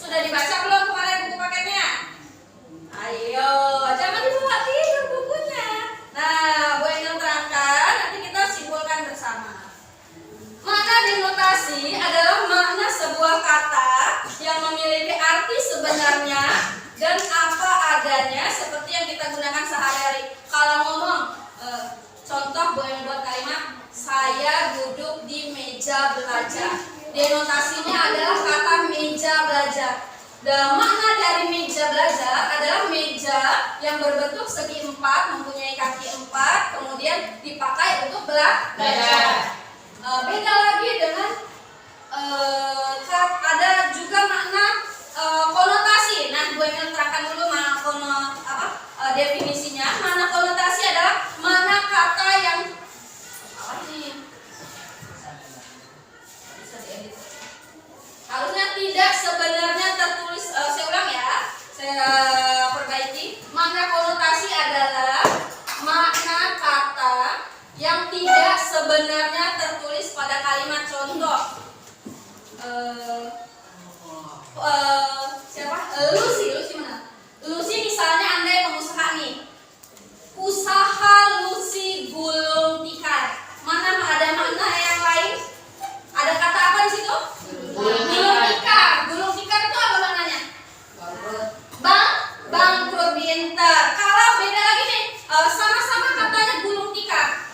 Sudah dibaca belum kemarin buku paketnya? Ayo, jangan dibawa tidur bukunya. Nah, Bu Engel terangkan, nanti kita simpulkan bersama. Makna denotasi adalah makna sebuah kata yang memiliki arti sebenarnya dan apa adanya seperti yang kita gunakan sehari-hari. Kalau ngomong, contoh Bu Engel buat kalimat, saya duduk di meja belajar. Denotasinya adalah kata meja belajar. Dan makna dari meja belajar adalah meja yang berbentuk segi empat, mempunyai kaki empat, kemudian dipakai untuk belajar. Beda lagi dengan ada juga makna konotasi. Nah, Bu Emil terangkan dulu definisinya. Makna konotasi adalah makna kata yang harusnya tidak sebenarnya tertulis. Saya ulang ya, saya perbaiki. Makna konotasi adalah makna kata yang tidak sebenarnya tertulis pada kalimat. Contoh, Lucy mana? Lucy misalnya Anda pengusaha nih, usaha Lucy gulung tikar. Mana ada makna yang lain? Ada kata apa di situ? Gulung tikar. Gulung tikar itu apa maknanya? Bangkrut, pintar. Kalau beda lagi nih, sama-sama katanya gulung tikar.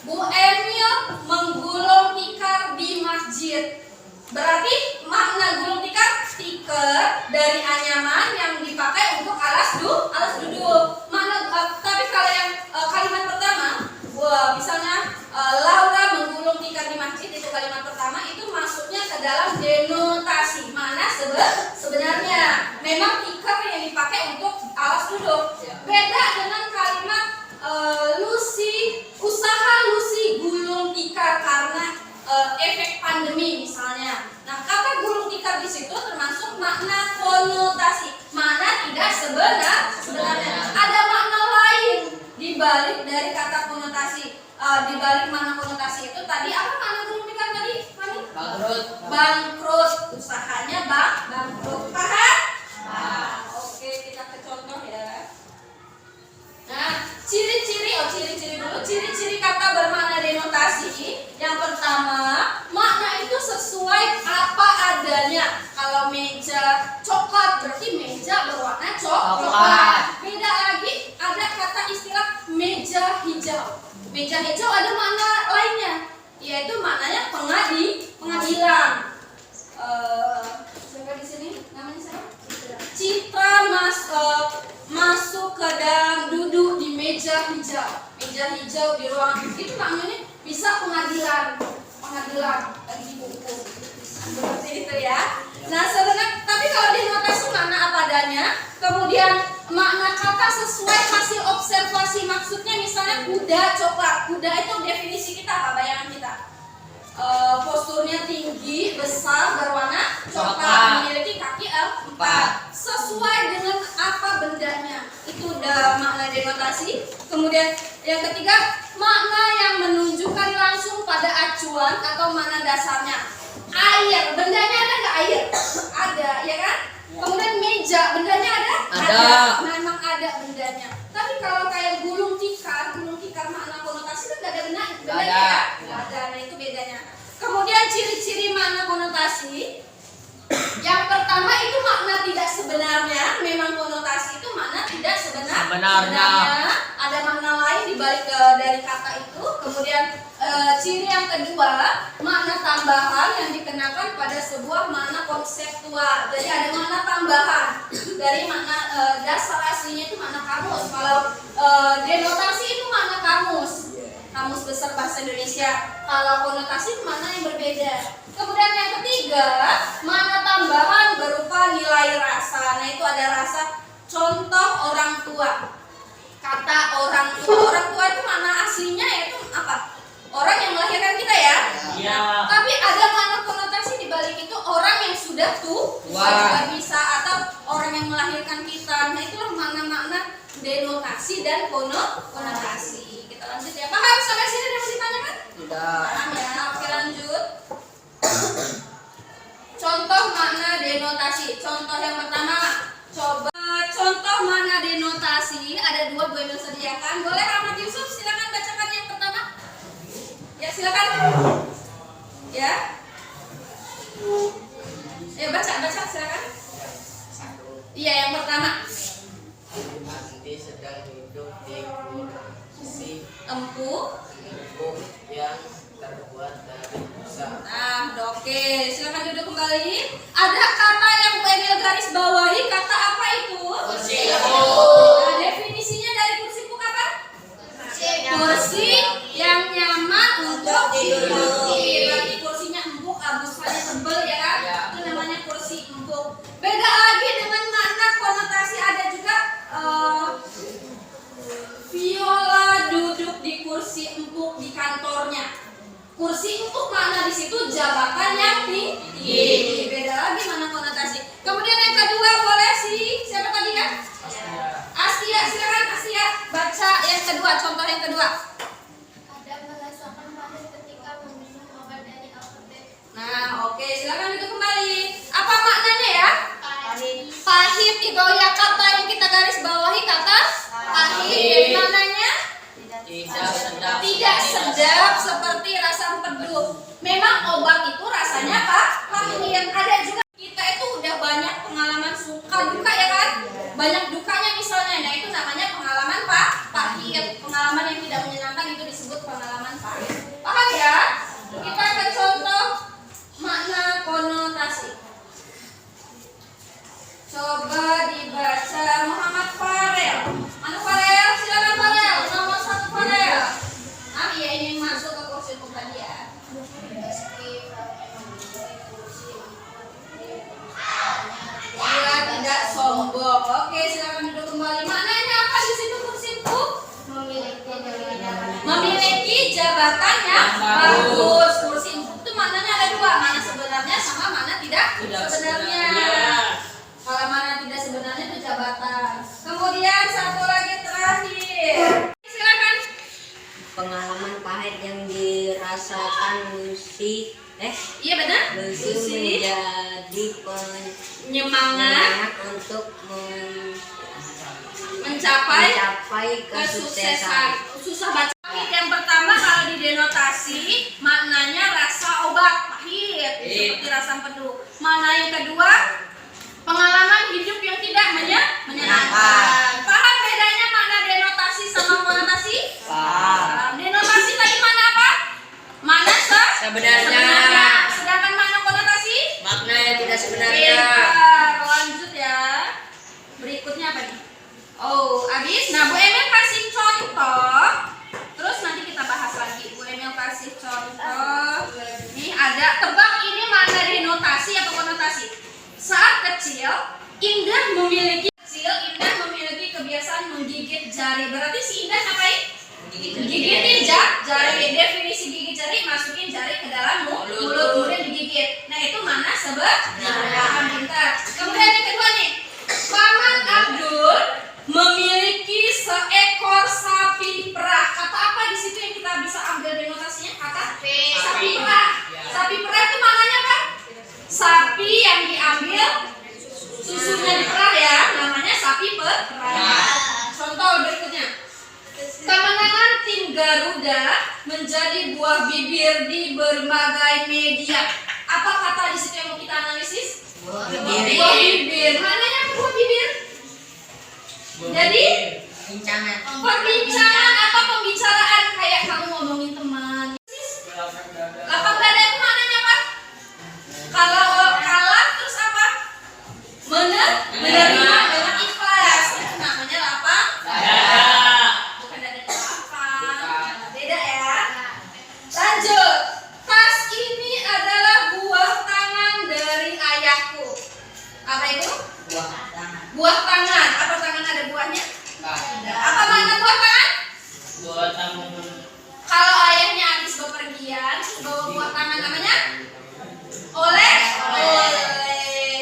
Bu Emil menggulung tikar di masjid. Berarti makna gulung tikar, tikar dari anyaman yang dipakai untuk alas duduk. Makna, tapi kalau yang kalimat pertama, misalnya Laura menggulung tikar di masjid, itu kalimat pertama, itu masuknya ke dalam denotasi. Mana sebenarnya memang tikar yang dipakai untuk alas duduk. Beda dengan kalimat usaha Lucy gulung tikar karena efek pandemi misalnya. Nah, kata gulung tikar di situ termasuk makna konotasi. Mana tidak sebenarnya. Ada makna lain di balik dari kata konotasi. Di balik makna konotasi itu tadi apa makna gulung tikar tadi? Bangkrut. Usahanya bangkrut. Paham? Oke, kita ke contoh ya. Nah, ciri-ciri kata bermakna denotasi. Yang pertama, makna itu sesuai apa adanya. Kalau meja coklat berarti meja berwarna coklat. Beda lagi, ada kata istilah meja hijau. Meja hijau ada makna lainnya, yaitu maknanya pengadilan. Siapa di sini? Namanya siapa? Citra masuk ke dalam duduk di meja hijau. Meja hijau di ruangan itu maknanya bisa pengadilan lagi di buku. Seperti itu ya. Nah, sebenarnya tapi kalau denotasi makna apa adanya, kemudian makna kata sesuai hasil observasi. Maksudnya misalnya kuda coklat. Kuda itu definisi kita apa? Bayangan kita. Posturnya tinggi, besar, berwarna coklat, memiliki kaki 4. Sesuai dengan apa bendanya. Itu udah makna denotasi. Kemudian yang ketiga, makna yang menunjukkan langsung pada acuan atau makna dasarnya. Air, bendanya ada nggak air? Ada, ya kan? Kemudian meja, bendanya ada? Ada. Memang ada bendanya. Tapi kalau kayak gulung tikar makna konotasi kan nggak ada bendanya ya? Nggak ada. Nah, itu bedanya. Kemudian ciri-ciri makna konotasi. Yang pertama itu makna tidak sebenarnya. Memang konotasi itu makna tidak sebenarnya. Ada makna lain dibalik dari kata itu. Kemudian ciri yang kedua, makna tambahan yang dikenakan pada sebuah makna konseptual. Jadi ada makna tambahan dari makna dasar aslinya itu makna kamus. Kalau denotasi itu makna kamus besar bahasa Indonesia. Kalau konotasi itu makna yang berbeda. Kemudian yang ketiga, makna tambahan berupa nilai rasa. Nah, itu ada rasa. Contoh orang tua. Kata orang tua itu makna aslinya yaitu apa? Orang yang melahirkan kita ya. Iya. Tapi ada makna konotasi di balik itu, orang yang sudah tua juga bisa, atau orang yang melahirkan kita. Nah, itulah makna-makna denotasi dan konotasi. Kita lanjut ya. Paham sampai sini? Ada yang ditanyakan? Tidak. Paham ya. Oke, lanjut. Contoh makna denotasi. contoh yang pertama. Coba contoh mana denotasi? Ada dua Bu Emil sediakan. Boleh Ahmad Yusuf silakan bacakan yang pertama. Ya silakan. Ya. Ya baca silakan. Iya yang pertama. Andi sedang duduk di kursi Empuk yang terbuat dari busa. Nah, oke. Silakan duduk kembali. Ada kata yang Bu Emil garis bawahi. Kata apa itu? Kursi empuk. Nah, definisinya dari kursi empuk apa? Kursi yang nyaman untuk diduduki. Berarti kursinya empuk, abusannya tebal ya kan? Itu namanya kursi empuk. Beda lagi dengan makna konotasi ada juga Viola duduk di kursi empuk di kantornya. Kursi empuk makna di situ jabatan yang tinggi. Beda lagi mana konotasi. Kemudian yang kedua boleh sih siapa tadi kan? Astia, silakan Astia baca yang kedua, contoh yang kedua. Ada merasakan pahit ketika meminum obat dari apotek. Nah, oke, silakan duduk kembali. Apa maknanya ya? Pahit. Pahit itu ya kata yang kita garis bawahi kata pahit. Jadi maknanya tidak sedap seperti rasa empedu. Memang obat itu rasanya pahit. Ada juga kita itu udah banyak pengalaman suka duka ya kan? Banyak dukanya misalnya. Nah, itu namanya pengalaman pahit. Pengalaman yang tidak menyenangkan itu disebut pengalaman pahit. Paham ya? Kita akan contoh makna konotasi. Coba dibaca Muhammad Farel. Mana Farel? Silakan Farel. Nomor 1 Farel. Ah iya ini masuk ke kursi untuk tadi ya. Dia tidak sombong. Oke, silakan duduk kembali. Maknanya apa di situ kursi empuk? Memiliki jabatan yang bagus. Kursi empuk itu maknanya ada dua, mana sebenarnya sama mana tidak sebenarnya. Kalau mana tidak sebenarnya itu jabatan. Kemudian satu lagi terakhir. Silakan. Pengalaman pahit yang dirasakan Lucy Iya benar. Lucy menjadi Penyemangat untuk mencapai kesuksesan. Susah baca. Yang pertama kalau didenotasi maknanya rasa obat pahit seperti rasa empedu. Mana yang kedua? Pengalaman hidup yang tidak menyenangkan. Paham bedanya makna denotasi sama konotasi? Paham. Denotasi tadi mana apa? Mana Sebenarnya. Sedangkan makna konotasi? Makna yang tidak sebenarnya. Lanjut ya. Berikutnya apa nih? Oh, habis. Nah, Bu Emil kasih contoh. Terus nanti kita bahas lagi. Bu Emil kasih contoh. Nih ada tebak ini mana denotasi atau konotasi? Saat kecil, Indah memiliki kebiasaan menggigit jari. Berarti si Indah ngapain? Gigitin jari. Definisi gigit jari, masukin jari ke dalam mulut kemudian digigit. Nah, itu mana sebenarnya? Pintar. Kemudian yang kedua nih. Paman Abdul memiliki seekor sapi perah. Kata apa di situ yang kita bisa ambil denotasinya? Kata sapi perah. Sapi perah itu maknanya apa? Sapi yang diambil susunya diperah ya, namanya sapi perah. Contoh berikutnya. Kemenangan tim Garuda menjadi buah bibir di berbagai media. Apa kata di situ yang mau kita analisis? Buah bibir. Maknanya apa buah bibir? Jadi perbincangan atau pembicaraan kayak kamu ngomongin teman. Lapang dada itu maknanya apa? Kalau kalah terus apa? Menerima dengan ikhlas. Itu namanya lapang dada. Bukan dada lapang. Beda ya. Lanjut. Tas ini adalah buah tangan dari ayahku. Apa itu? Buah tangan. Apa tangan ada buahnya? Apa makna buah tangan? Kalau ayahnya habis bepergian, bawa buah tangan namanya? Oleh.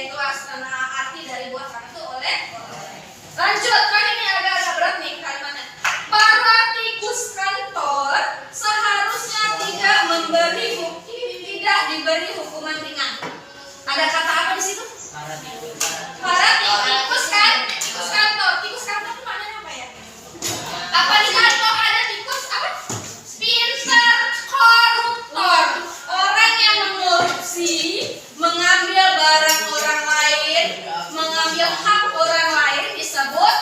Itu arti dari buah tangan itu oleh. Lanjut, kan ini agak-agak berat nih kalimatnya. Para tikus kantor seharusnya tidak diberi hukuman ringan. Ada kata apa di situ? Tikus kan? Tikus kantor. Tikus kantor itu maknanya apa ya? Apa di kantor ada tikus? Apa? Pinter, koruptor. Orang yang mengkorupsi, mengambil barang orang lain, mengambil hak orang lain disebut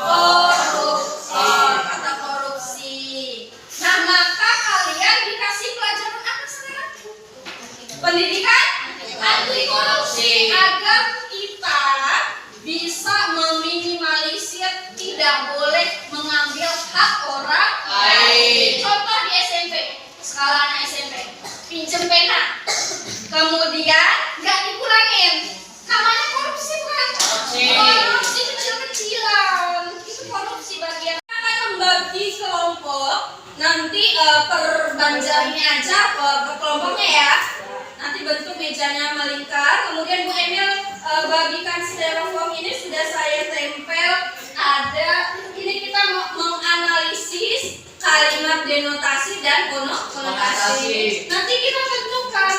koruptor atau korupsi. Nah, maka kalian dikasih pelajaran apa sekarang? Pendidikan anti korupsi agar kita bisa meminimalisir tidak boleh mengambil hak orang lain. Contoh di SMP, skalanya SMP, pinjem pena, kemudian nggak dipulangin, namanya korupsi bukan? Korupsi kecil-kecilan, itu korupsi bagian. Akan membagi kelompok, nanti perbanjar ini aja ke kelompoknya ya. Nanti bentuk mejanya melingkar, kemudian Bu Emil bagikan styrofoam ini sudah saya tempel. Ada, ini kita menganalisis kalimat denotasi dan konotasi. Nanti kita tentukan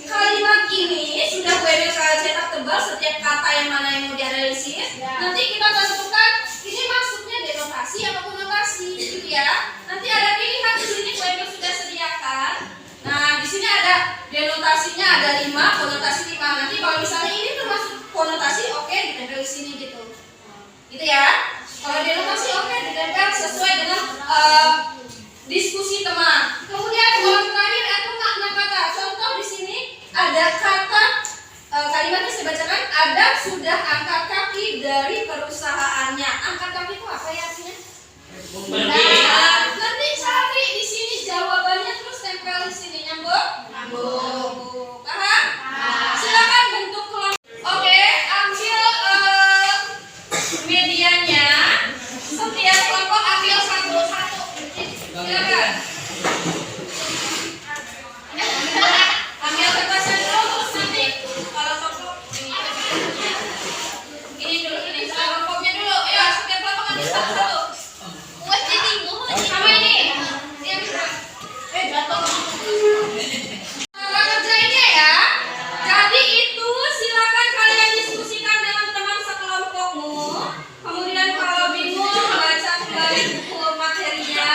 kalimat ini sudah Bu Emil cetak tebal setiap kata yang mana yang mau dianalisis. Nanti kita tentukan ini maksudnya denotasi apa konotasi, gitu ya. Nanti ada pilihan di sini Bu Emil sudah sediakan. Nah, di sini ada denotasinya ada 5, konotasi 5. Nanti kalau misalnya ini termasuk konotasi, oke, ditempel di sini gitu. Gitu ya. Kalau denotasi oke, ditempel sesuai dengan diskusi teman. Kemudian yang terakhir itu makna kata. Contoh di sini ada kata kalimatnya saya bacakan, ada sudah angkat kaki dari perusahaannya. Angkat kaki itu apa ya artinya? Nah, nanti cari di sini jawabannya terus tempel di sini, nyambung? Nyambung. Paham? Silakan bentuk kelompok. Oke, ambil medianya. Setiap kelompok ambil satu-satu. Silakan. Ambil kertasnya dulu terus nanti kalau kelompok ini dulu, ini kelompoknya dulu. Ayo, setiap kelompok ambil satu-satu. Sama ini. Dia bisa. Jatuh. Cara kerjanya ya. Jadi itu silakan kalian diskusikan dengan teman sekelompokmu. Kemudian kalau bingung baca kembali buku materinya.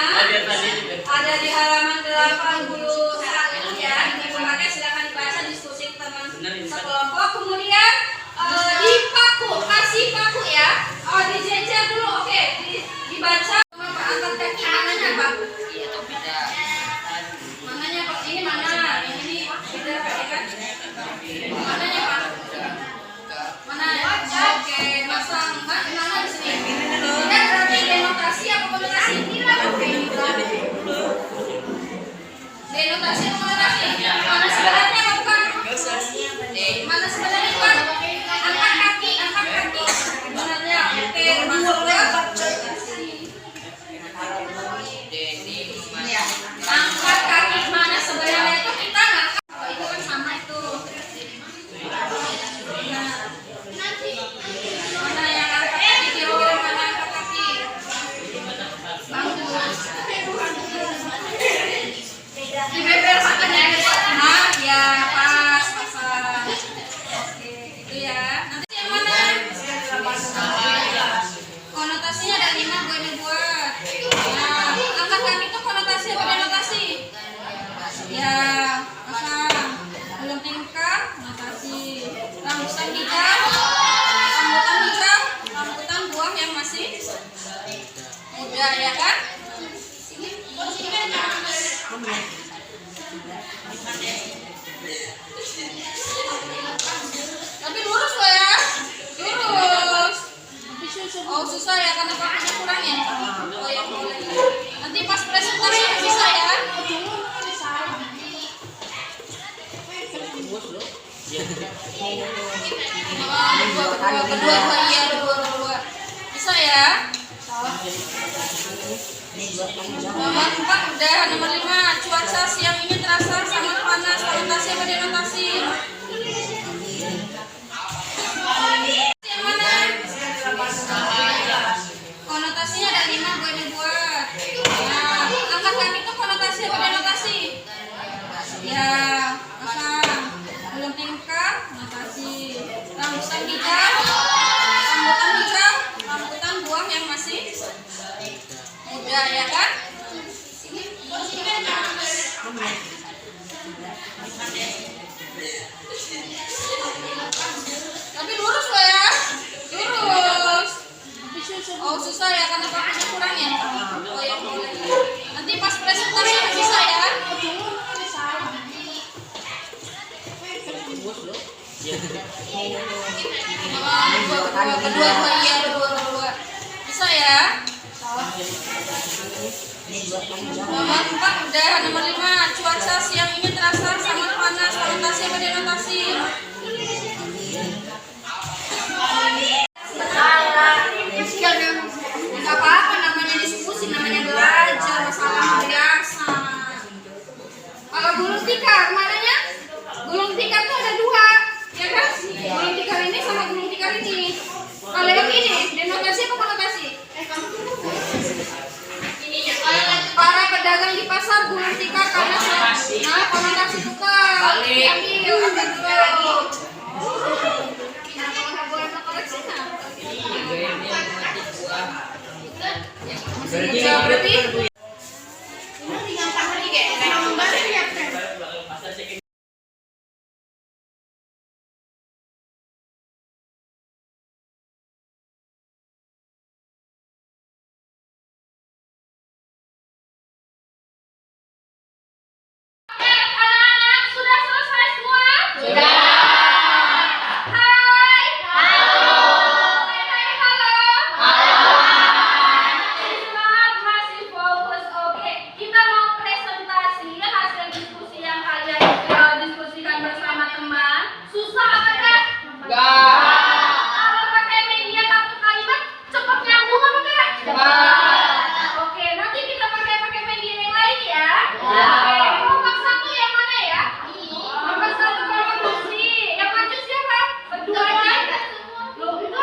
Ada di halaman 81 ya. Dibuka silakan dibaca diskusi teman sekelompok. Kemudian dipaku, kasih paku ya. Oh, dijejer dulu. Oke, dibaca. Angkat kaki mananya apa? Mananya apa? Ini mana? Ini beda kan? Mananya apa? Mana? Oke, masang mana di sini? Kan berarti denotasi apa konotasi? Denotasi apa konotasi? Mana sebenarnya apa bukan? Mana sebenarnya bukan? Angkat kaki, angkat kaki. Sebenarnya oke, masuk ya. Angkat kaki mana sebenarnya itu kita ngangkat. Oh, itu kan sama itu. Mana yang angkat kaki? Kira-kira mana angkat kaki? Bagus. Dibeber pakai nah, ya pas pasang. Oke, itu ya. Nanti yang mana? Konotasinya ada 5 gue ini buat. Nah, angkat kaki itu konotasi apa denotasi? Ya, pasang. Belum tingkat, konotasi. Rambutan hijau, rambutan buah yang masih muda ya kan? Tapi lurus loh ya, lurus. Oh susah ya karena pakunya kurang ya. Oh ya boleh. Nanti pas presentasi bisa ya. Berdua. Bisa ya. Nomor 4 udah, nomor 5 cuaca siang ini terasa sangat panas. Konotasi apa denotasi? Yang mana? Konotasinya ada 5 gue ini buat. Nah, angkat kaki itu konotasi apa denotasi? Ya, pasang. Belum tingkat, konotasi. Rambutan ya kan? Tapi lurus loh ya, lurus. Oh susah ya karena pakunya kurang ya. Oh ya boleh. Nanti pas presentasi bisa ya. Kedua. Bisa ya. Nomor 4 udah, nomor 5 cuaca siang ini terasa sangat panas. Konotasi apa denotasi? Enggak apa-apa, namanya diskusi, namanya belajar, masalah biasa. Kalau gulung tikar, mananya? Gulung tikar tuh ada 2, ya kan? Gulung tikar ini sama gulung tikar ini. Kalau yang ini, denotasi apa konotasi? Para pedagang di pasar gulung tikar karena nah konotasi tukar. Balik. Ambil dulu. Berarti anak-anak sudah selesai semua? Sudah. Hai. Halo. Hai, halo. Halo. Semangat, masih fokus. Oke, kita mau presentasi hasil diskusi yang kalian diskusikan bersama teman. Susah apa enggak? Enggak. Kalau pakai media satu kalimat cepat nyambung apa enggak? Cepat. Oke, nanti kita pakai media yang lain ya. Oke, kelompok 1 yang mana ya? Kelompok 1 kelompok kursi. Yang maju siapa? Berdua aja. Loh, itu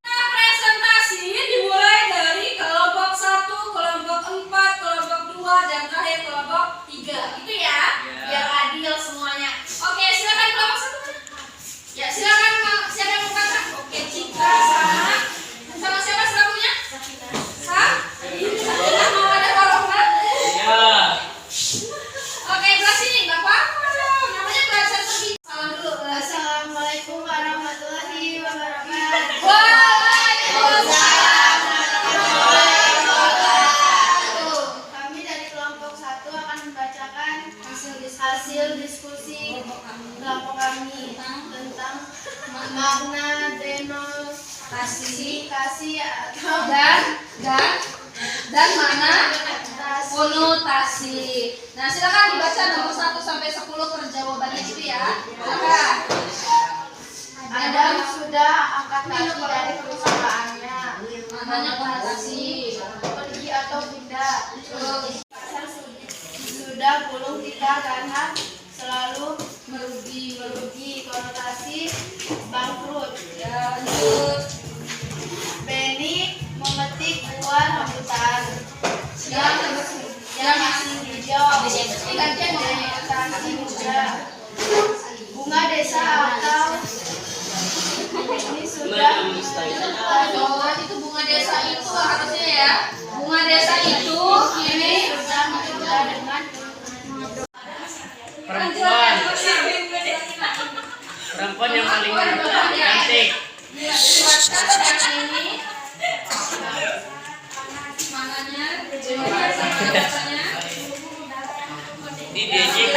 presentasi dimulai dari kelompok 1, kelompok 4, kelompok 2, dan terakhir kelompok 3. Itu ya, biar adil semuanya. Oke, silakan kelompok 1. Ya, silakan siapa yang mau baca? Oke, Citra sama siapa selakunya? Sakina mau ada tolongan? Oke, belah sini, nggak apa-apa. Namanya belajar terbiasa. Salam dulu. Assalamualaikum warahmatullahi wabarakatuh. Waalaikumsalam. Kami dari kelompok 1 akan membacakan hasil diskusi kelompok kami tentang makna denotasi atau dan mana konotasi. Nah, silakan dibaca nomor 1 sampai 10 per jawabannya itu ya. Silakan. Adam sudah angkat kaki dari perusahaannya. Maknanya konotasi. Pergi atau pindah. Sudah gulung tikar karena selalu merugi. Konotasi bangkrut. Ya, lanjut. Benny memetik buah rambutan yang masih hijau. Denotasi muda. Bunga desa atau ini sudah Oh, itu bunga desa itu harusnya ya. Bunga desa itu ini sudah menikah dengan Perempuan yang paling cantik. Buatkan yang ini mananya bahasanya Di DJ.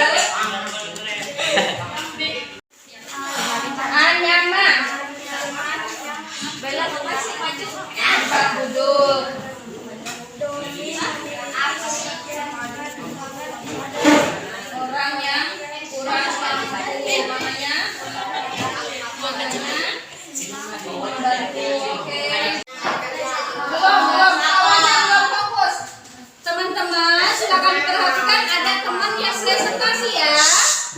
Anyama Bella makasih maju duduk. Orang yang kurang namanya membantu. Oke. Belum awalnya belum fokus. Teman-teman silakan perhatikan ada teman yang presentasi ya.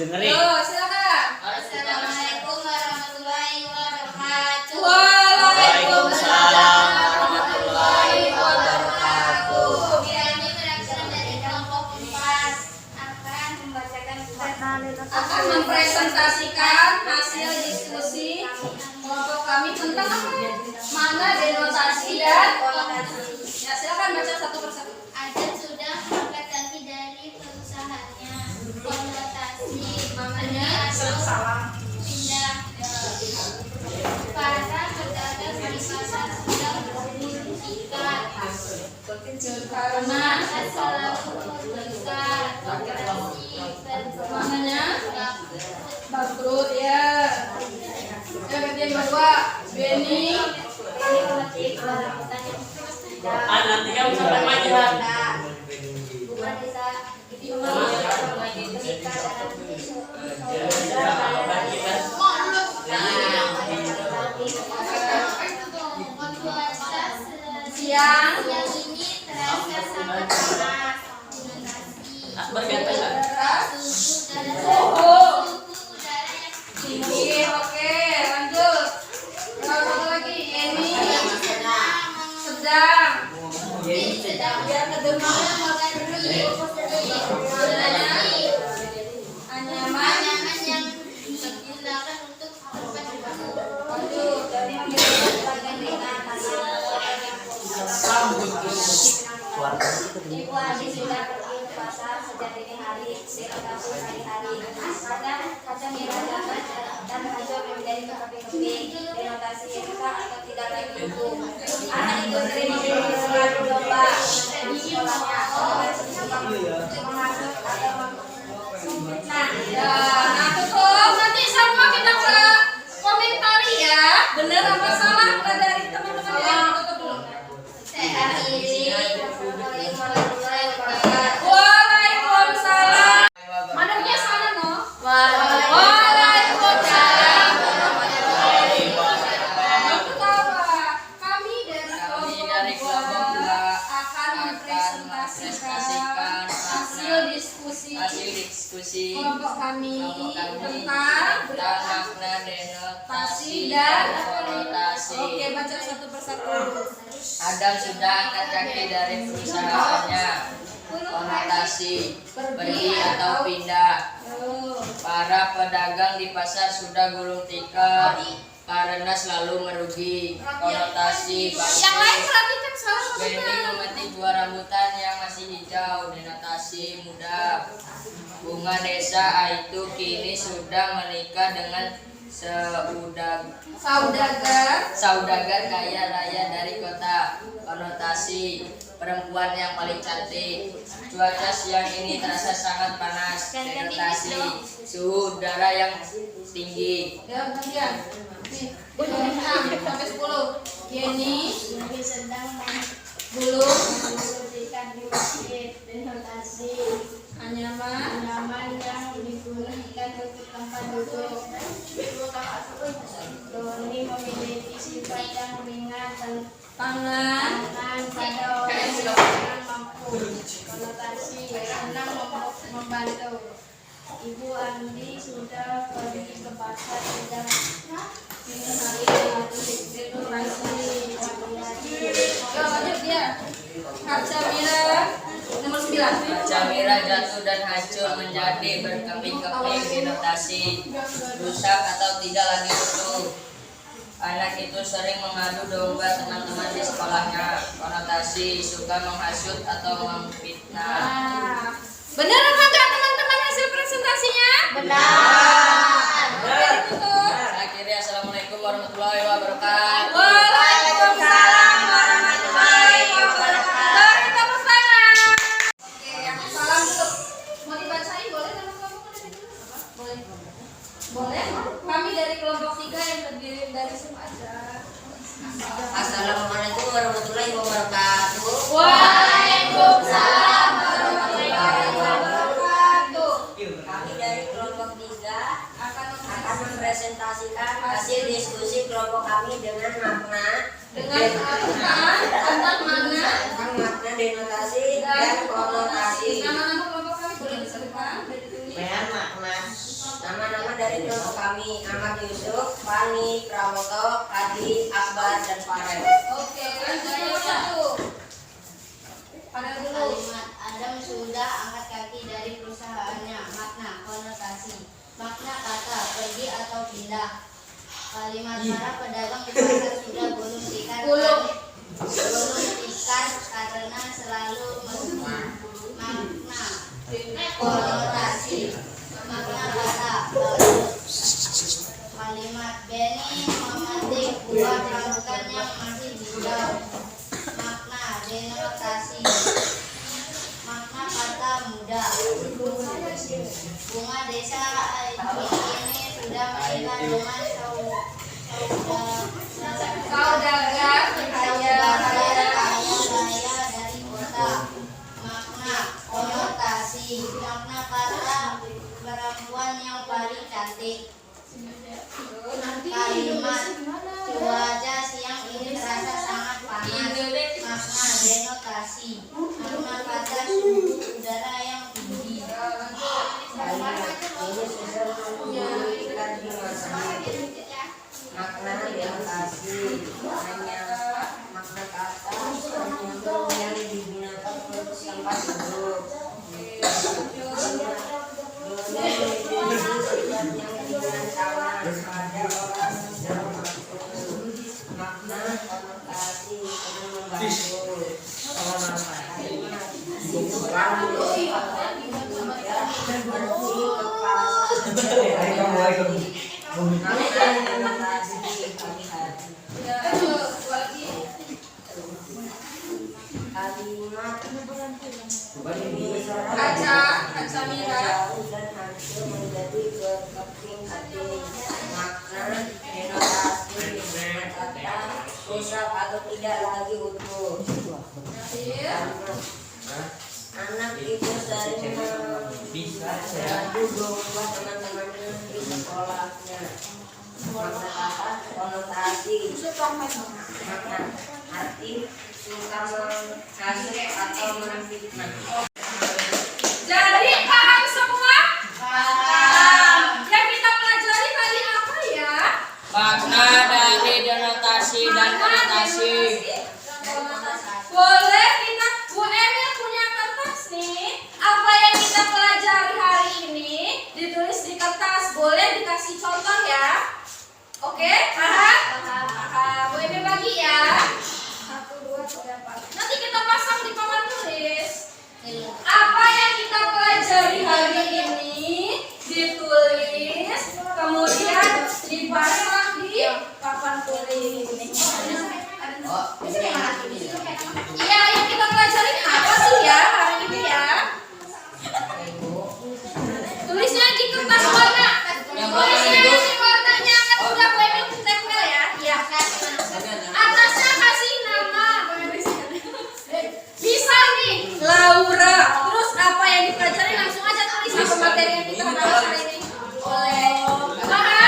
Dengerin. Yo, silakan. Assalamualaikum warahmatullahi wabarakatuh. Waalaikumsalam warahmatullahi wabarakatuh. Kami berasal dari kelompok 4 akan membacakan Akan mempresentasikan hasil diskusi kelompok kami tentang apa? Mana denotasi dan konotasi. Ya, silakan baca satu persatu. salah. Pindah. Para pedagang di pasar sudah berburu ikan. Karena Selalu tingkat operasi namanya bangkrut ya. Yang ketiga kedua, Benny. Nanti kamu sampai maju kan? Bukan bisa Siang. yang ini terasa sangat panas. Bergantung kan? Suhu udara yang Tinggi, oke, lanjut. Satu lagi, Eni. Sedang. sedang Biar kedengaran mengenai anyaman. anyaman yang digunakan untuk korban dibangun. Lanjut. Dari Ibu Adi sudah pergi ke pasar sejak dini hari di lokasi hari-hari. Kadang merah dapat dan hijau menjadi keping-keping. Denotasi suka atau tidak lagi ibu. Anak itu sering selalu domba di sekolahnya. Menghasut atau memfitnah. Ya, nah tutup. Nanti sama kita ke komentari ya. Bener apa salah nggak dari teman-teman yang tutup dulu. Saya akhiri. Waalaikumsalam. Madamnya sana no. Waalaikumsalam. Kami dari kelompok 2 akan mempresentasikan hasil diskusi kelompok kami tentang makna denotasi dan konotasi. Oke, baca satu persatu. Adam sudah angkat kaki dari perusahaannya. Konotasi pergi atau pindah. Para pedagang di pasar sudah gulung tikar karena selalu merugi. Konotasi Yang lain berarti kan salah Benny maksudnya. memetik buah rambutan yang masih hijau. Denotasi muda. Bunga desa itu kini sudah menikah dengan saudagar kaya raya dari kota. Konotasi perempuan yang paling cantik. Cuaca siang ini terasa sangat panas. Denotasi suhu udara yang tinggi. Ya, gantian. Nih, 6 sampai 10. Yeni Sedang dulu membersihkan di masjid. Denotasi anyaman anyaman yang digunakan untuk tempat duduk. Doni memiliki sifat yang ringan dan tangan tangan pada orang yang kurang mampu. Konotasi senang membantu. Ibu Andi sudah pergi ke pasar sejak dini hari. Yo, lanjut dia. Kaca Mira nomor 9. Kaca Mira jatuh dan hancur menjadi berkeping-keping. Denotasi rusak atau tidak lagi utuh. Anak itu sering mengadu domba teman-teman di sekolahnya. Konotasi suka menghasut atau memfitnah. Benar apa enggak teman-teman hasil presentasinya? Benar. Tutup. Akhirnya assalamualaikum warahmatullahi wabarakatuh. Waalaikumsalam warahmatullahi wabarakatuh. Beri tepuk tangan. Oke, salam dulu. Mau dibacain boleh nama kelompok ada di dulu? Boleh. Boleh. Kami dari kelompok 3 yang terdiri dari semua aja. Assalamualaikum warahmatullahi wabarakatuh. Waalaikumsalam warahmatullahi wabarakatuh. Kami dari kelompok 3 Akan akan mempresentasikan hasil diskusi kelompok kami dengan makna tentang mana tentang makna denotasi dan konotasi. nama-nama kelompok kami boleh disebutkan dari tulis. Nama-nama dari kelompok kami Ahmad Yusuf, Fani, Prawoto, Adi, Akbar, dan Farel. Oke, lanjut nomor 1. Pada dulu. Kalimat Adam sudah angkat kaki dari perusahaannya. Makna konotasi. Makna kata pergi atau pindah. Kalimat para pedagang di pasar sudah gulung tikar karena selalu makna konotasi. Makna kata bagus kandungan Saudagar kaya raya. dari kota. Makna konotasi. Makna kata perempuan yang paling cantik. Kalimat cuaca siang ini terasa sangat panas. Makna denotasi. Makna kata suhu udara yang tinggi. Makna denotasi hanya makna kata penyambung yang digunakan untuk tempat duduk. Makna konotasi Kaca Mira. dan hancur menjadi berkeping-keping. Makna denotasi kata rusak atau tidak lagi utuh. Anak itu sering mengadu domba teman-temannya di sekolahnya. Makna kata konotasi makna arti suka menghasut atau menfitnah. Jadi paham semua? Paham. Yang kita pelajari tadi apa ya? Makna dari denotasi dan konotasi. Boleh kita, Bu Emil punya kertas nih. Apa yang kita pelajari hari ini ditulis di kertas. Boleh dikasih contoh ya? Oke, paham? Paham. Bu Emil bagi ya. 1, 2, 3, 4. Nanti kita pasang di papan tulis. Apa yang kita pelajari hari ini ditulis, kemudian dipasang di papan tulis. Iya, yang kita pelajari apa sih ya hari ini ya? Tulisnya di kertas warna. Tulisnya di warnanya kan udah Bu Emil tempel ya? Iya. Atasnya kasih nama. Bisa nih, Laura. Terus apa yang dipelajari langsung aja tulis apa materi yang kita bahas hari ini. Boleh. Paham?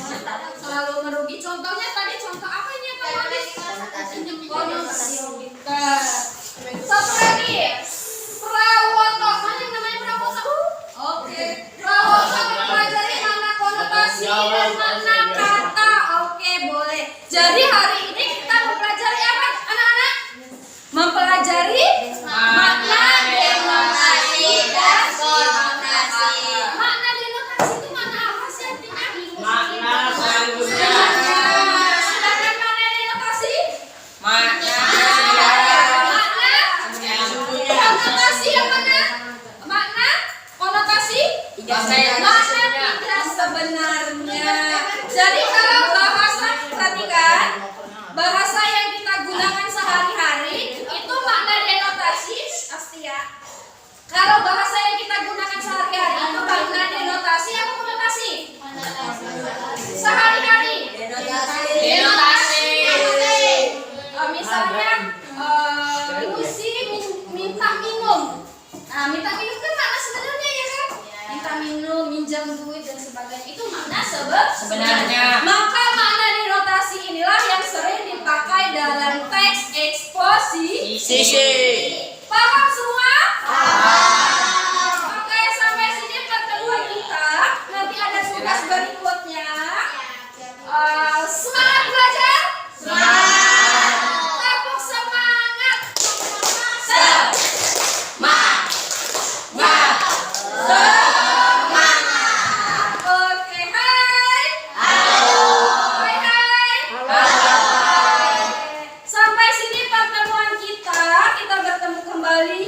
selalu merugi. Contohnya tadi contoh apa ini yang kamu habis? Konotasikan. Satu lagi. Prawoto. Mana yang namanya Prawoto? Oke. Prawoto mempelajari mana konotasi dan mana kata. Oke, boleh. Jadi hari ini kita mempelajari apa, anak-anak? Mempelajari makna denotasi dan konotasi. Makna denotasi itu makna apa sih artinya? Makna selanjutnya. Sedangkan makna denotasi? Makna Konotasi yang mana? Makna konotasi? Bahasa yang Makna tidak sebenarnya. Jadi kalau bahasa, perhatikan, bahasa yang kita gunakan sehari-hari itu makna denotasi, Astia. Kalau bahasa yang kita gunakan sehari-hari itu makna denotasi apa konotasi? Sehari-hari. Denotasi. Misalnya Lucy minta minum. Nah, minta minum kan makna sebenarnya ya kan? Minta minum, minjam duit dan sebagainya itu makna sebenarnya. Maka makna denotasi inilah yang sering dipakai dalam teks eksposisi. Paham semua? Oke, sampai sini pertemuan kita. Nanti ada tugas berikutnya. Semangat belajar? Tepuk semangat. Oke, hai. Hai. Sampai sini pertemuan kita. Kita bertemu kembali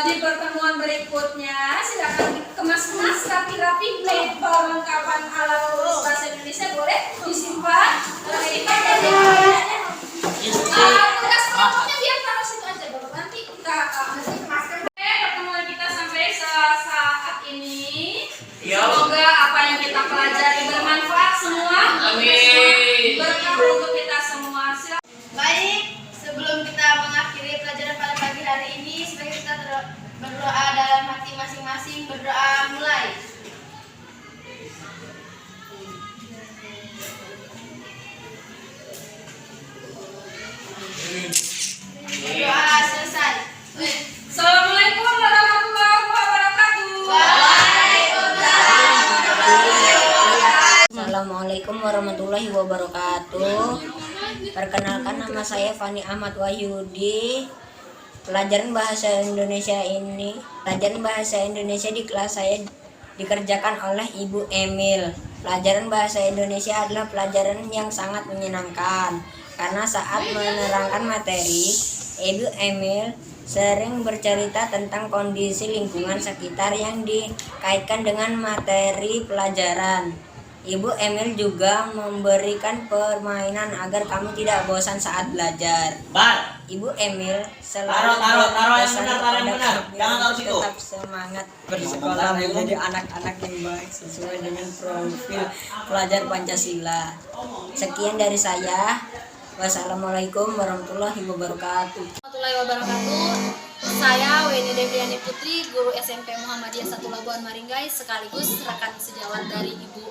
di pertemuan berikutnya. Silakan dikemas-kemas rapi-rapi perlengkapan alat tulis bahasa Indonesia boleh disimpan. Disimpan dan tugas kelompoknya biar taruh situ aja baru nanti kita kemaskan. Pertemuan kita sampai saat ini. Semoga apa yang kita pelajari bermanfaat semua. Amin. Berkah untuk kita semua. Baik, sebelum kita mengakhiri pelajaran pada pagi hari ini, sebaiknya kita berdoa dalam hati masing-masing. Berdoa mulai. Berdoa selesai. Assalamualaikum warahmatullahi wabarakatuh. Assalamualaikum warahmatullahi wabarakatuh. Perkenalkan, nama saya Fani Ahmad Wahyudi. Pelajaran bahasa Indonesia di kelas saya dikerjakan oleh Ibu Emil. Pelajaran bahasa Indonesia adalah pelajaran yang sangat menyenangkan karena saat menerangkan materi, Ibu Emil sering bercerita tentang kondisi lingkungan sekitar yang dikaitkan dengan materi pelajaran. Ibu Emil juga memberikan permainan agar kamu tidak bosan saat belajar. Bar. Ibu Emil selalu Taruh berpesan yang kepada benar. kami Jangan taruh untuk situ. tetap semangat bersekolah menjadi anak-anak yang baik sesuai dengan profil pelajar Pancasila. Sekian dari saya. Wassalamualaikum warahmatullahi wabarakatuh. Warahmatullahi wabarakatuh. Saya Weni Deviani Putri, guru SMP Muhammadiyah 1 Labuan Maringgai, sekaligus rekan sejawat dari Ibu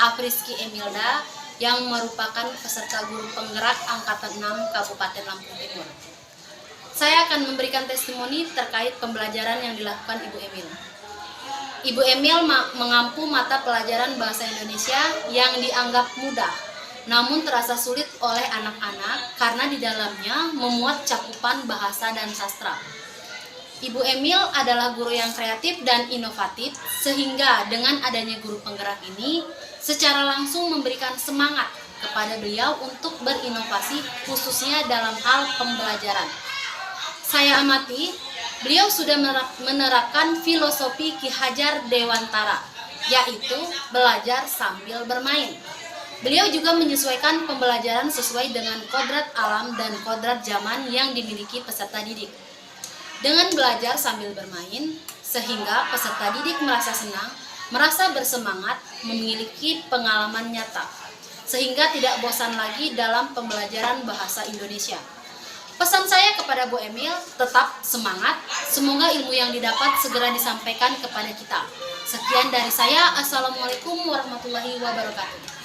Afriski Emilda yang merupakan peserta guru penggerak angkatan 6 Kabupaten Lampung Timur. Saya akan memberikan testimoni terkait pembelajaran yang dilakukan Ibu Emil. Ibu Emil mengampu mata pelajaran bahasa Indonesia yang dianggap mudah, namun terasa sulit oleh anak-anak karena di dalamnya memuat cakupan bahasa dan sastra. Ibu Emil adalah guru yang kreatif dan inovatif, sehingga dengan adanya guru penggerak ini secara langsung memberikan semangat kepada beliau untuk berinovasi khususnya dalam hal pembelajaran. Saya amati, beliau sudah menerapkan filosofi Ki Hajar Dewantara, yaitu belajar sambil bermain. Beliau juga menyesuaikan pembelajaran sesuai dengan kodrat alam dan kodrat zaman yang dimiliki peserta didik. Dengan belajar sambil bermain, sehingga peserta didik merasa senang, merasa bersemangat, memiliki pengalaman nyata, sehingga tidak bosan lagi dalam pembelajaran bahasa Indonesia. Pesan saya kepada Bu Emil, tetap semangat, semoga ilmu yang didapat segera disampaikan kepada kita. Sekian dari saya, Assalamualaikum warahmatullahi wabarakatuh.